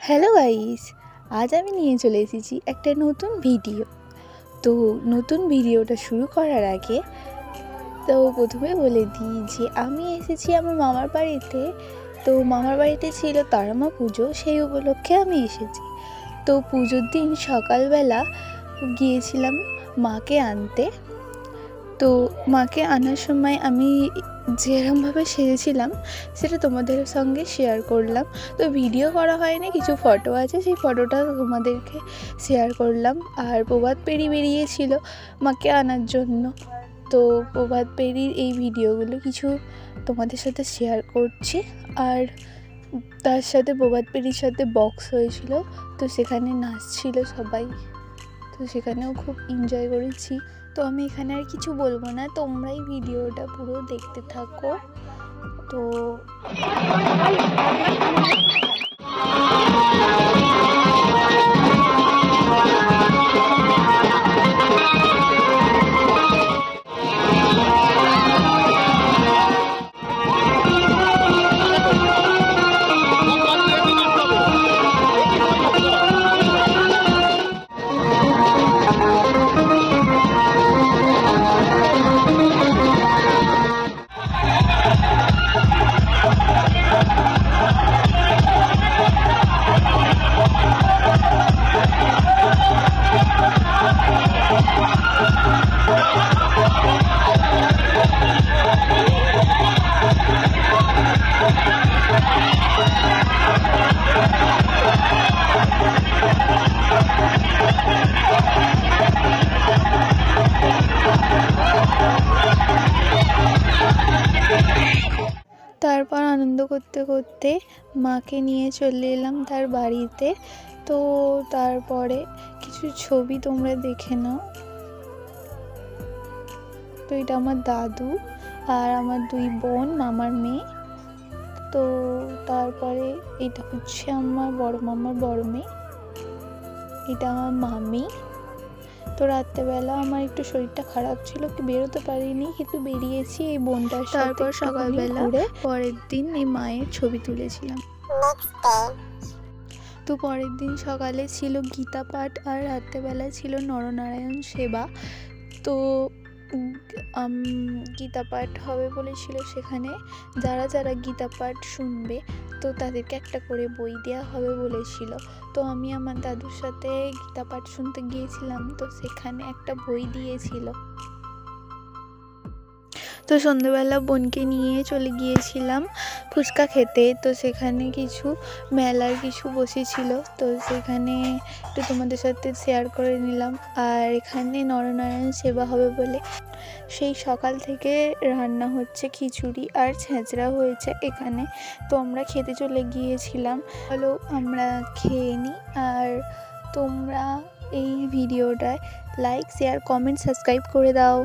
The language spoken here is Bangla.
হ্যালো গাইস, আজ আমি নিয়ে চলে এসেছি একটা নতুন ভিডিও। তো নতুন ভিডিওটা শুরু করার আগে প্রথমে বলে দিই যে আমি এসেছি আমার মামার বাড়িতে। তো মামার বাড়িতে ছিল তারামা পুজো, সেই উপলক্ষে আমি এসেছি। তো পুজোর দিন সকালবেলা গিয়েছিলাম মাকে আনতে। তো মাকে আনার সময় আমি যেরকমভাবে সেজেছিলাম সেটা তোমাদের সঙ্গে শেয়ার করলাম। তো ভিডিও করা হয়নি, কিছু ফটো আছে, সেই ফটোটা তোমাদেরকে শেয়ার করলাম। আর প্রভাত পেরি বেরিয়েছিল মাকে আনার জন্য। তো প্রভাত পেরির এই ভিডিওগুলো কিছু তোমাদের সাথে শেয়ার করছি। আর তার সাথে প্রভাত পেরির সাথে বক্স হয়েছিল, তো সেখানে নাচছিল সবাই। তো সেখানেও খুব এনজয় করেছি। তো আমি এখানে আর কিছু বলবো না, তোমরাই ভিডিওটা পুরো দেখতে থাকো। তো তারপর আনন্দ করতে করতে মাকে নিয়ে চলে এলাম তার বাড়িতে। তো তারপরে কিছু ছবি তোমরা দেখে নাও। তো এটা আমার দাদু আর আমার দুই বোন, মামার মেয়ে। তো তারপরে এটা হচ্ছে আমার বড় মামার বড় মেয়ে, এটা আমার মামি। তো রাত্রেবেলা আমার একটু শরীরটা খারাপ ছিল, কি বেরোতে পারিনি, কিন্তু বেরিয়েছি এই বোনটার সাথে। তারপর সকালবেলা পরের দিন এই মায়ের ছবি তুলেছিলাম। তো পরের দিন সকালে ছিল গীতা পাঠ আর রাত্রেবেলা ছিল নরনারায়ণ সেবা। তো গীতা পাঠ হবে বলেছিল, সেখানে যারা যারা গীতা পাঠ শুনবে তো তাদেরকে একটা করে বই দেওয়া হবে বলেছিল। তো আমি আমার দাদুর সাথে গীতা পাঠ শুনতে গিয়েছিলাম, তো সেখানে একটা বই দিয়েছিল। তো সন্ধ্যেবেলা বোনকে নিয়ে চলে গিয়েছিলাম ফুচকা খেতে। তো সেখানে কিছু মেলার কিছু বসেছিল, তো সেখানে একটু তোমাদের সাথে শেয়ার করে নিলাম। আর এখানে নরনারায়ণ সেবা হবে বলে সেই সকাল থেকে রান্না হচ্ছে, খিচুড়ি আর ছেঁচড়া হয়েছে এখানে। তো আমরা খেতে চলে গিয়েছিলাম। হলো আমরা খেয়ে নিই। আর তোমরা এই ভিডিওটায় লাইক, শেয়ার, কমেন্ট, সাবস্ক্রাইব করে দাও।